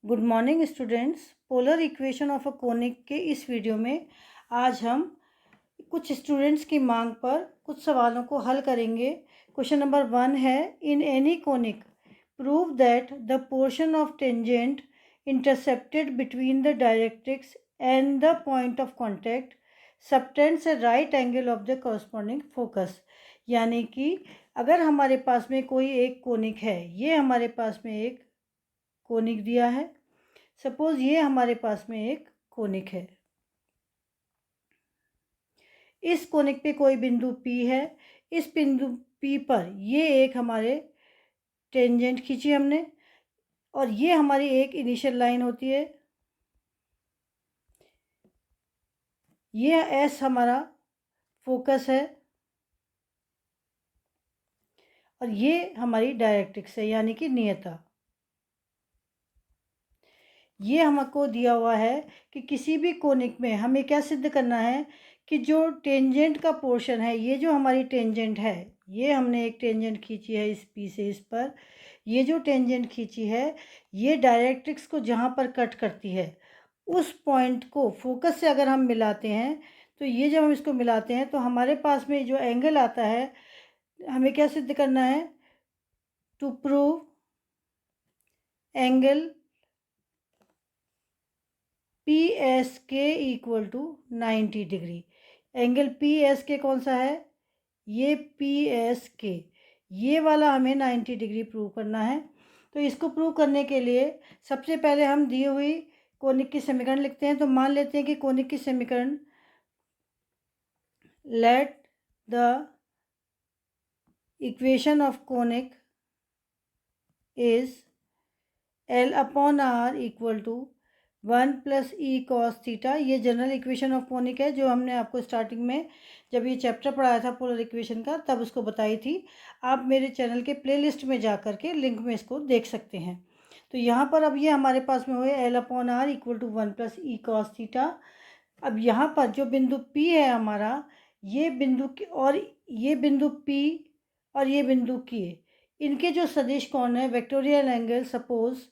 Good morning students. Polar equation of a conic के इस video में आज हम कुछ स्टूडेंट्स की मांग पर कुछ सवालों को हल करेंगे। क्वेश्चन नंबर 1 है, in any conic prove that the portion of tangent intercepted between the directrix and the point of contact subtends a right angle of the corresponding focus. यानी कि अगर हमारे पास में कोई एक कोनिक है, ये हमारे पास में एक कोनिक दिया है। सपोज ये हमारे पास में एक कोनिक है, इस कोनिक पे कोई बिंदु P है, इस बिंदु P पर ये एक हमारे टेंजेंट खींची हमने और ये हमारी एक इनिशियल लाइन होती है। ये S हमारा फोकस है और ये हमारी डायरेक्ट्रिक्स है यानी कि नियता। ये हमको दिया हुआ है कि किसी भी कोनिक में हमें क्या सिद्ध करना है कि जो टेंजेंट का पोर्शन है, ये जो हमारी टेंजेंट है, ये हमने एक टेंजेंट खींची है इस पी से इस पर, ये जो टेंजेंट खींची है ये डायरेक्ट्रिक्स को जहाँ पर कट करती है उस पॉइंट को फोकस से अगर हम मिलाते हैं तो ये जब हम इसको मिलाते हैं तो हमारे पास में जो एंगल आता है, हमें क्या सिद्ध करना है, to prove angle P S के equal to 90 degree. Angle P S के कौन सा है, ये पी एस के, ये वाला हमें 90 डिग्री प्रूव करना है। तो इसको प्रूव करने के लिए सबसे पहले हम दी हुई कोनिक की समीकरण लिखते हैं। तो मान लेते हैं कि कोनिक की समीकरण, let the equation of conic is L upon r equal to 1 plus e cos theta. ये जनरल इक्वेशन ऑफ कोनिक है जो हमने आपको स्टार्टिंग में जब ये चैप्टर पढ़ाया था पोलर इक्वेशन का तब उसको बताई थी। आप मेरे चैनल के प्लेलिस्ट में जा कर के लिंक में इसको देख सकते हैं। तो यहाँ पर अब ये हमारे पास में हुए L upon r equal to 1 plus e cos theta. अब यहाँ पर जो बिंदु P है हमारा, ये बिंदु और ये बिंदु P और ये बिंदु K, इनके जो सदिश कोण है vectorial angle, suppose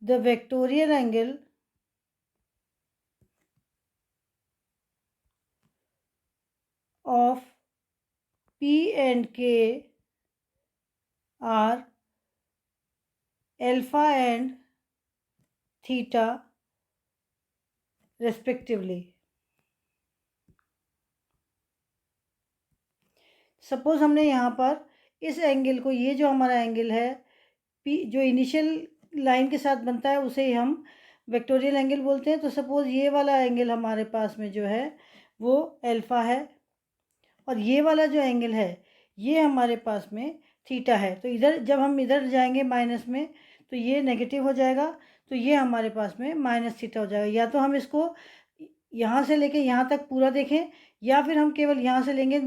the vectorial angle of P and K are alpha and theta respectively. Suppose हमने यहाँ पर इस एंगल को, ये जो हमारा एंगल है P जो इनिशियल लाइन के साथ बनता है उसे हम वेक्टोरियल एंगल बोलते हैं। तो सपोज ये वाला एंगल हमारे पास में जो है वो अल्फ़ा है और ये वाला जो एंगल है ये हमारे पास में थीटा है। तो इधर जब हम इधर जाएंगे माइनस में तो ये नेगेटिव हो जाएगा, तो ये हमारे पास में माइनस थीटा हो जाएगा। या तो हम इसको यहाँ से लेके यहाँ तक पूरा देखें या फिर हम केवल यहाँ से लेंगे,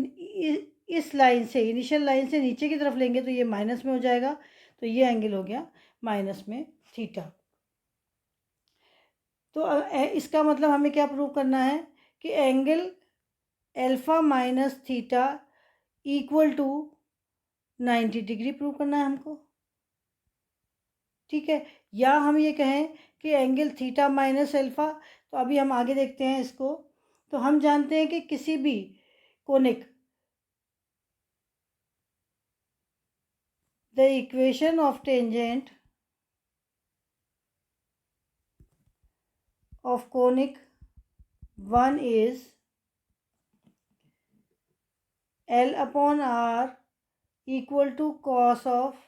इस लाइन से, इनिशियल लाइन से नीचे की तरफ लेंगे तो ये माइनस में हो जाएगा। तो ये एंगल हो गया माइनस में थीटा। तो इसका मतलब हमें क्या प्रूव करना है कि angle alpha minus theta equal to 90 degree prove करना है हमको, ठीक है। या हम ये कहें कि एंगल थीटा माइनस अल्फ़ा। तो अभी हम आगे देखते हैं इसको। तो हम जानते हैं कि किसी भी conic, the equation of tangent of conic 1 is L upon R equal to cos of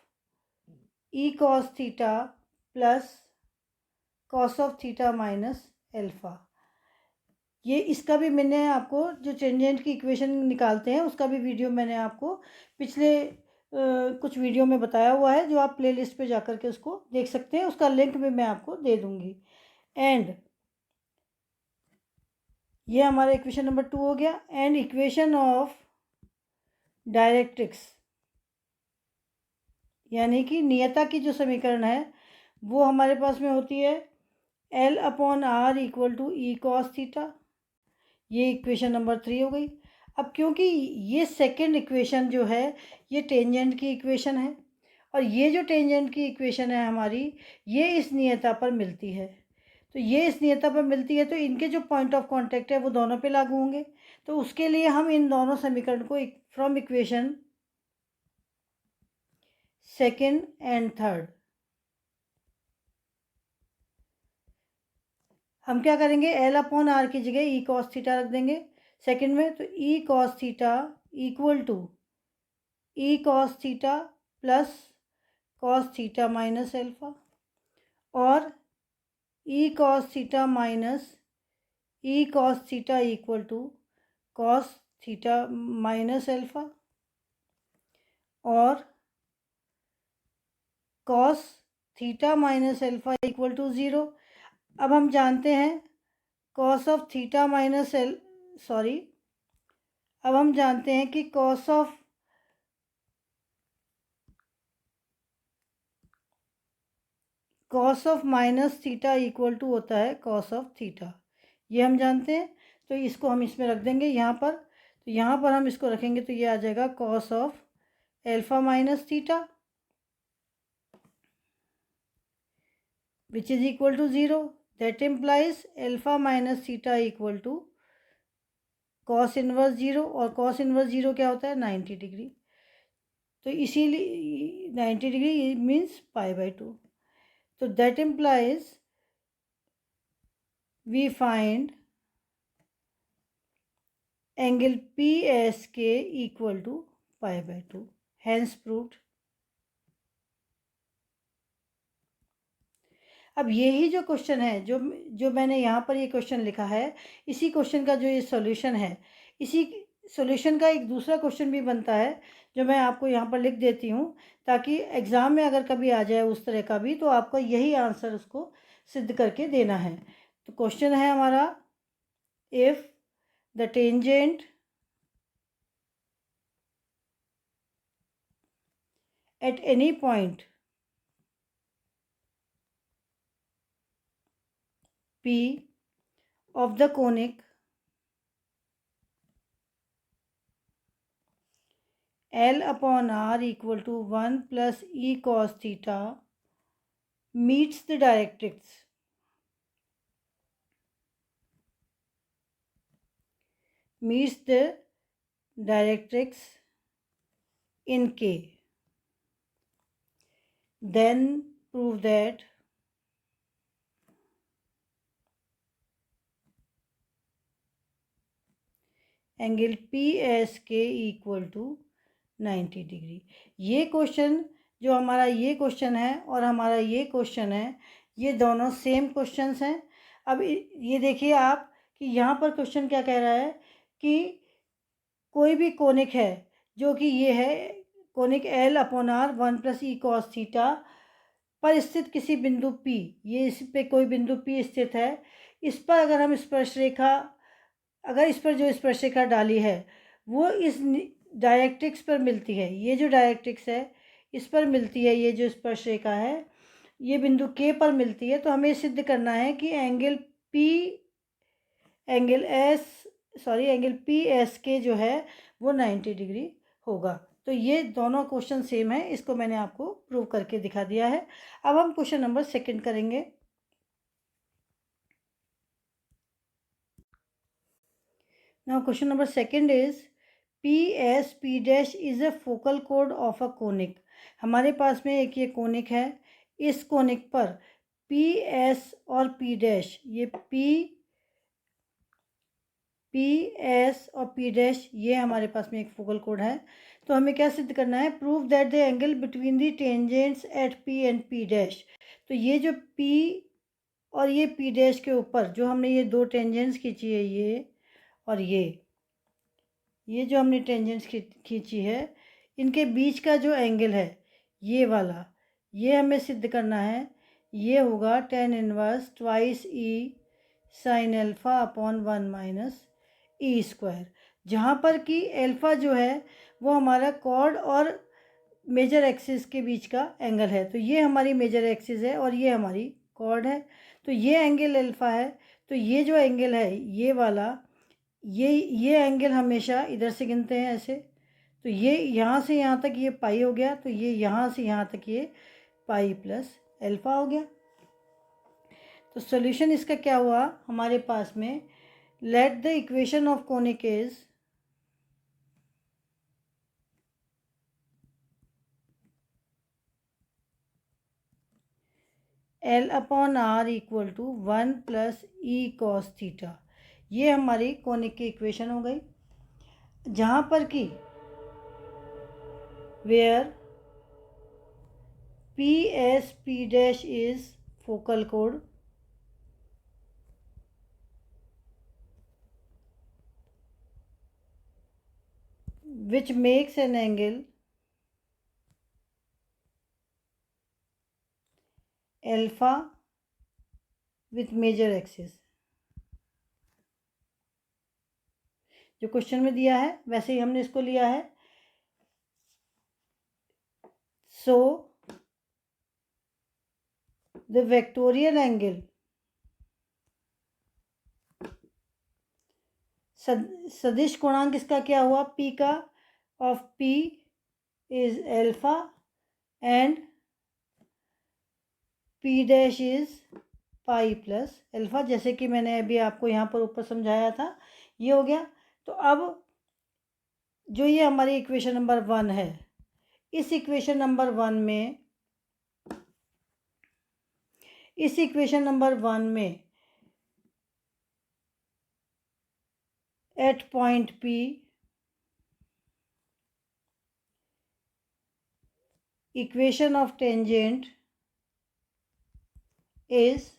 e cos theta plus cos of theta minus alpha. ये इसका भी मैंने आपको, जो टेंजेंट की इक्वेशन निकालते हैं उसका भी वीडियो मैंने आपको पिछले कुछ वीडियो में बताया हुआ है, जो आप प्लेलिस्ट पे जाकर के उसको देख सकते हैं। उसका लिंक भी मैं आपको दे दूँगी। एंड ये हमारा इक्वेशन नंबर 2 हो गया। एंड इक्वेशन ऑफ डायरेक्ट्रिक्स यानी कि नियता की जो समीकरण है वो हमारे पास में होती है L upon r equal to e cos theta. ये इक्वेशन नंबर 3 हो गई। अब क्योंकि ये सेकंड इक्वेशन जो है ये टेंजेंट की इक्वेशन है, और ये जो टेंजेंट की इक्वेशन है हमारी, ये इस नियता पर मिलती है। तो ये इस नियता पर मिलती है, तो इनके जो पॉइंट ऑफ कांटेक्ट है वो दोनों पे लागू होंगे। तो उसके लिए हम इन दोनों समीकरण को from equation second and third हम क्या करेंगे, एल अपॉन आर की जगह ई कॉस थीटा रख देंगे सेकंड में। तो e cos theta equal to e cos theta plus cos theta minus alpha, और e cos theta minus e cos theta equal to cos theta minus alpha, और cos theta minus alpha equal to 0। अब हम जानते हैं cos of theta minus अब हम जानते हैं कि cos of minus theta equal to होता है कॉस ऑफ थीटा, ये हम जानते हैं। तो इसको हम इसमें रख देंगे यहाँ पर। तो यहाँ पर हम इसको रखेंगे तो ये आ जाएगा cos of alpha minus theta which is equal to 0। That implies alpha minus theta equal to cos inverse 0, और कॉस इनवर्स 0 क्या होता है, 90 डिग्री। तो इसीलिए 90 डिग्री मीन्स π/2। तो that implies we find angle PSK equal to π/2, hence proved. अब यही जो क्वेश्चन है, जो मैंने यहाँ पर ये क्वेश्चन लिखा है, इसी क्वेश्चन का जो ये सॉल्यूशन है, इसी सॉल्यूशन का एक दूसरा क्वेश्चन भी बनता है जो मैं आपको यहाँ पर लिख देती हूँ, ताकि एग्ज़ाम में अगर कभी आ जाए उस तरह का भी, तो आपका यही आंसर उसको सिद्ध करके देना है। तो क्वेश्चन है हमारा, if the tangent at any point P of the conic L upon R equal to 1 plus E cos theta meets the directrix in K, then prove that angle PSK equal to 90 degree. ये question जो हमारा ये question है और हमारा ये question है, ये दोनों सेम क्वेश्चंस हैं। अब ये देखिए आप कि यहाँ पर क्वेश्चन क्या कह रहा है कि कोई भी कोनिक है जो कि ये है conic L upon R 1 plus e cos theta पर स्थित किसी बिंदु P, ये इस पे कोई बिंदु P स्थित है, इस पर अगर हम स्पर्श रेखा, अगर इस पर जो स्पर्श रेखा डाली है वो इस डायरेक्ट्रिक्स पर मिलती है, ये जो डायरेक्ट्रिक्स है इस पर मिलती है, ये जो स्पर्श रेखा है ये बिंदु K पर मिलती है, तो हमें सिद्ध करना है कि एंगल PSK जो है वो 90 डिग्री होगा। तो ये दोनों क्वेश्चन सेम है, इसको मैंने आपको प्रूव करके दिखा दिया है। अब हम क्वेश्चन नंबर सेकंड करेंगे। Now question number second is PSP dash is a focal chord of a conic। हमारे पास में एक ये कोनिक है, इस कोनिक पर PS और P डैश, ये PS और P डैश ये हमारे पास में एक फोकल कोड है। तो हमें क्या सिद्ध करना है, prove that the angle between the tangents at P and P dash. तो ये जो P और ये P डैश के ऊपर जो हमने ये दो टेंजेंट्स खींची है, ये और ये जो हमने टेंजेंट्स खींची है, इनके बीच का जो एंगल है ये वाला, ये हमें सिद्ध करना है। ये होगा tan inverse twice E sign alpha upon 1 minus E square, जहाँ पर कि एल्फ़ा जो है वो हमारा कॉर्ड और मेजर एक्सिस के बीच का एंगल है। तो ये हमारी मेजर एक्सिस है और ये हमारी कॉर्ड है, तो ये एंगल एल्फ़ा है। तो ये जो एंगल है ये वाला, ये एंगल हमेशा इधर से गिनते हैं ऐसे, तो ये यहाँ से यहाँ तक ये पाई हो गया, तो ये यहाँ से यहाँ तक ये पाई प्लस अल्फ़ा हो गया। तो सॉल्यूशन इसका क्या हुआ हमारे पास में, let the equation of conic is L upon r equal to 1 plus e cos theta. ये हमारी कोनिक की इक्वेशन हो गई, जहाँ पर कि where P S P dash is focal कोड, which makes an angle alpha with major axis। जो क्वेश्चन में दिया है वैसे ही हमने इसको लिया है। सो द वेक्टोरियल एंगल सदिश गुणांक इसका क्या हुआ, पी का of P is alpha and P dash is pi plus alpha, जैसे कि मैंने अभी आपको यहाँ पर ऊपर समझाया था, ये हो गया। तो अब जो ये हमारी इक्वेशन नंबर 1 है, इस इक्वेशन नंबर 1 में at point P equation of tangent is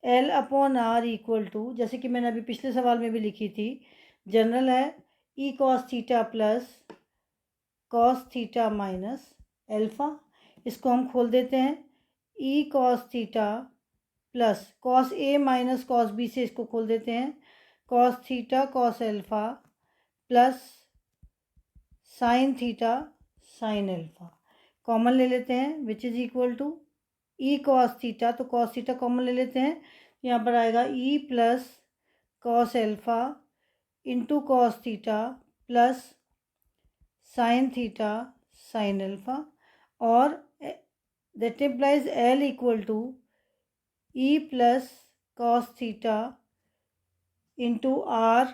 L upon r equal to, जैसे कि मैंने अभी पिछले सवाल में भी लिखी थी, जनरल है e cos theta plus cos theta minus alpha. इसको हम खोल देते हैं, e cos theta plus cos A minus cos B से इसको खोल देते हैं, cos theta cos alpha plus sine theta sine alpha. Common ले लेते हैं, which is equal to e cos theta, तो कॉस थीटा कॉमन ले लेते हैं, यहाँ पर आएगा e plus cos alpha into cos theta plus sine theta sine alpha, और that implies l equal to e plus cos theta into r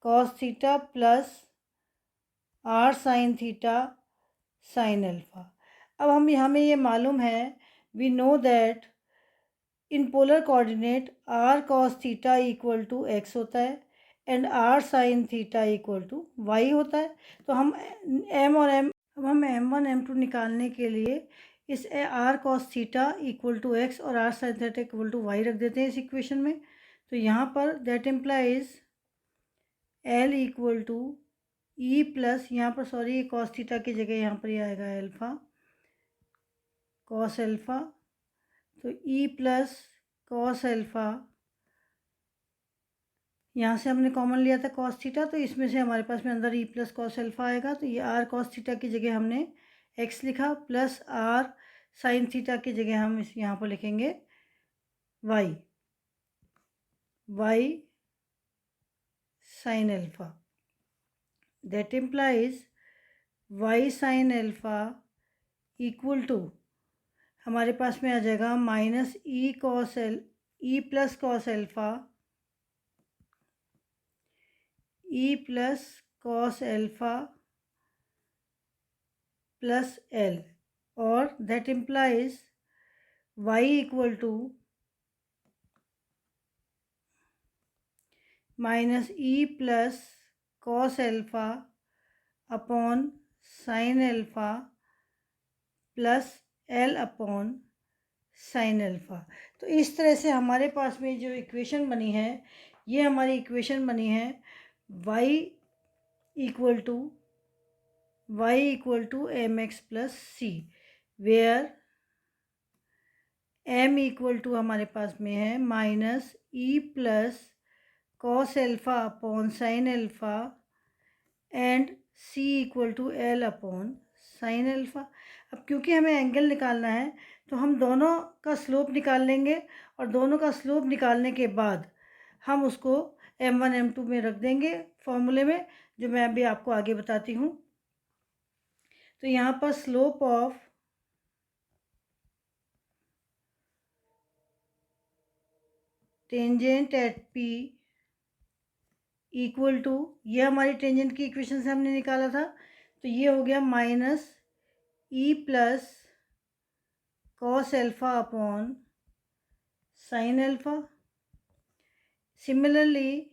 cos theta plus r sine theta sine alpha. अब हमें ये मालूम है, we know that in polar coordinate r cos theta equal to x होता है and r sine theta equal to y होता है। तो हम M1 M2 निकालने के लिए इस r cos theta equal to x और r sine theta equal to y रख देते हैं इस इक्वेशन में। तो यहाँ पर that implies L equal to e plus, यहाँ पर सॉरी कॉस थीटा की जगह यहाँ पर ये आएगा अल्फ़ा कॉस अल्फ़ा, तो ई प्लस कॉस अल्फ़ा, यहाँ से हमने कॉमन लिया था कॉस थीटा, तो इसमें से हमारे पास में अंदर ई प्लस कॉस अल्फ़ा आएगा, तो ये आर कॉस थीटा की जगह हमने एक्स लिखा प्लस आर साइन थीटा की जगह हम इस यहाँ पर लिखेंगे y sine alpha. That implies y sine alpha equal to हमारे पास में आ जाएगा minus e plus cos alpha e plus cos alpha plus l, और that implies y equal to minus e plus cos alpha upon sine alpha plus l upon sine alpha. तो इस तरह से हमारे पास में जो इक्वेशन बनी है, ये हमारी इक्वेशन बनी है y equal to m x plus सी, वेयर m इक्वल टू हमारे पास में है minus e plus cos alpha upon sine alpha and c equal to l upon sine alpha. अब क्योंकि हमें एंगल निकालना है तो हम दोनों का स्लोप निकाल लेंगे, और दोनों का स्लोप निकालने के बाद हम उसको m1 m2 में रख देंगे फॉर्मूले में, जो मैं अभी आपको आगे बताती हूँ। तो यहाँ पर slope of tangent at P equal to, ये हमारी टेंजेंट की इक्वेशन से हमने निकाला था, तो ये हो गया minus e plus cos alpha upon sine alpha. Similarly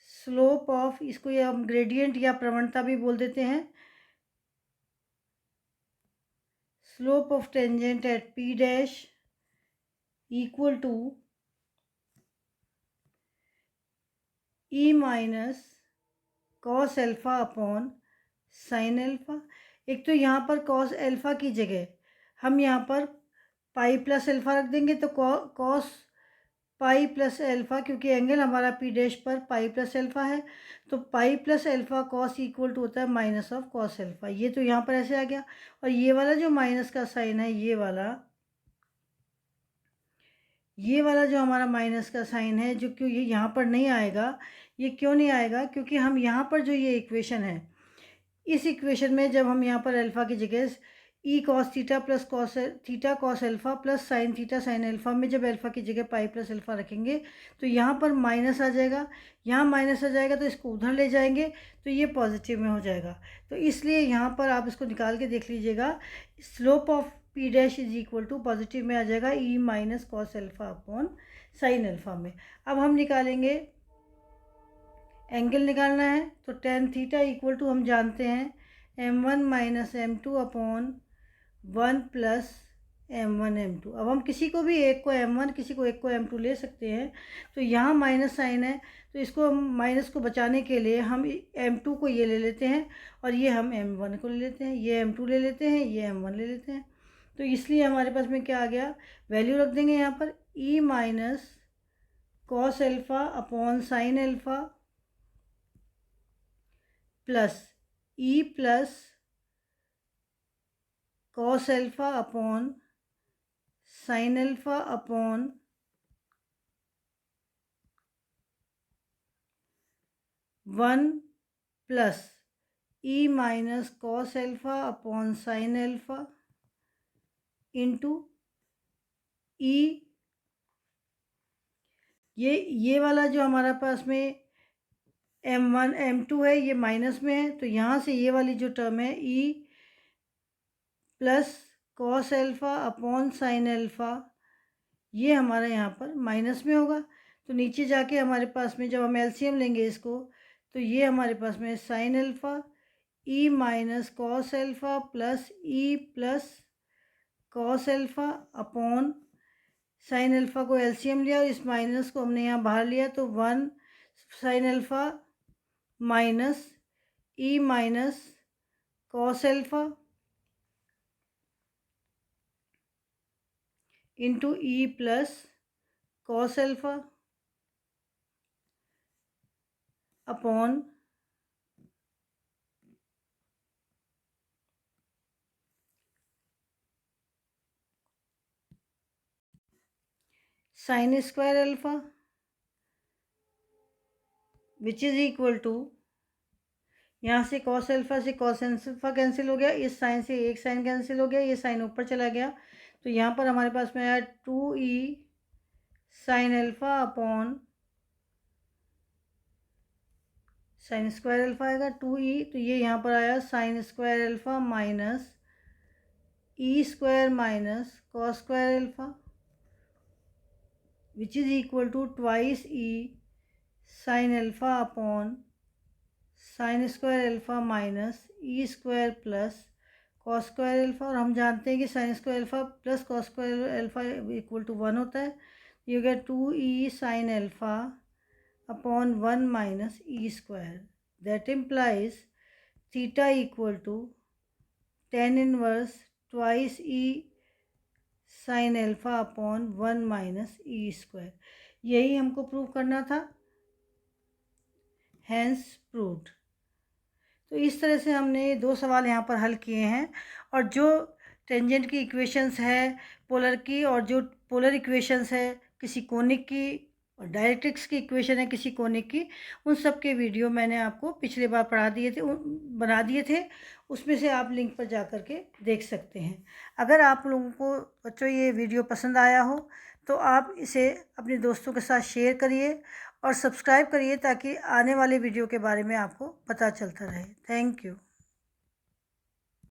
slope of, इसको ये हम ग्रेडियंट या प्रवणता भी बोल देते हैं, slope of tangent at P dash equal to e minus cos alpha upon sine alpha. एक तो यहाँ पर कॉस एल्फा की जगह हम यहाँ पर पाई प्लस एल्फा रख देंगे, तो कॉस पाई प्लस एल्फा, क्योंकि एंगल हमारा पी डैश पर पाई प्लस एल्फा है, तो pi plus alpha cos equal to होता है माइनस ऑफ कॉस एल्फा। ये तो यहाँ पर ऐसे आ गया, और ये वाला जो माइनस का साइन है, ये वाला जो हमारा माइनस का साइन है, जो क्यों ये यहाँ पर नहीं आएगा, ये क्यों नहीं आएगा, क्योंकि हम यहाँ पर जो ये इक्वेशन है, इस इक्वेशन में जब हम यहाँ पर अल्फ़ा की जगह ई cos theta plus cos theta cos alpha plus sine theta sign alpha में जब अल्फ़ा की जगह पाई प्लस एल्फ़ा रखेंगे, तो यहाँ पर माइनस आ जाएगा, यहाँ माइनस आ जाएगा, तो इसको उधर ले जाएंगे तो ये पॉजिटिव में हो जाएगा। तो इसलिए यहाँ पर आप इसको निकाल के देख लीजिएगा, slope of P dash is equal to positive में आ जाएगा e minus cos alpha upon sine alpha में। अब हम निकालेंगे, एंगल निकालना है, तो टेन थीटा इक्वल टू हम जानते हैं m1 minus m2 upon 1 plus m1 m2। अब हम किसी को भी एक को m1, किसी को एक को m2 ले सकते हैं। तो यहाँ माइनस साइन है, तो इसको हम माइनस को बचाने के लिए हम m2 को ये ले लेते हैं, और ये हम m1 को ले लेते हैं, ये m2 ले लेते हैं, ये m1 ले लेते हैं। तो इसलिए हमारे पास में क्या आ गया, वैल्यू रख देंगे यहाँ पर e minus cos alpha upon sine alpha plus e plus cos alpha upon sine alpha upon 1 plus e minus cos alpha upon sine alpha into e, ये वाला जो हमारा पास में m1 m2 है, ये माइनस में है, तो यहाँ से ये वाली जो टर्म है ई plus cos alpha upon sine alpha, ये हमारा यहाँ पर माइनस में होगा। तो नीचे जाके हमारे पास में जब हम एलसीएम लेंगे इसको, तो ये हमारे पास में sine alpha e minus cos alpha plus e plus cos alpha upon sine alpha को एलसीएम लिया, और इस माइनस को हमने यहाँ बाहर लिया, तो 1 sine alpha minus e minus cos alpha into e plus cos alpha upon sine square alpha which is equal to, यहाँ से कॉस एल्फ़ा से कॉस एल्फ़ा कैंसिल हो गया, इस साइन से एक साइन कैंसिल हो गया, ये साइन ऊपर चला गया, तो यहाँ पर हमारे पास में आया 2e sine alpha upon sine square alpha आएगा 2e, तो ये यहाँ पर आया sine square alpha minus e square minus cos square alpha which is equal to twice e sine alpha upon sine square alpha minus e square plus cos square alpha, और हम जानते हैं कि sine square alpha plus cos square alpha equal to 1 होता है। ये हो गया 2e sine alpha upon 1 minus e square, that implies theta equal to tan inverse twice e sine alpha upon 1 minus e square. यही हमको prove करना था, hence proved. तो इस तरह से हमने 2 सवाल यहाँ पर हल किए हैं, और जो टेंजेंट की इक्वेशंस है पोलर की, और जो पोलर इक्वेशंस है किसी कोनिक की, और डायरेक्ट्रिक्स की इक्वेशन है किसी कोनिक की, उन सब के वीडियो मैंने आपको पिछली बार पढ़ा दिए थे, बना दिए थे। उसमें से आप लिंक पर जा कर के देख सकते हैं। अगर आप लोगों को बच्चों ये वीडियो पसंद आया हो तो आप इसे अपने दोस्तों के साथ शेयर करिए और सब्सक्राइब करिए ताकि आने वाले वीडियो के बारे में आपको पता चलता रहे। Thank you.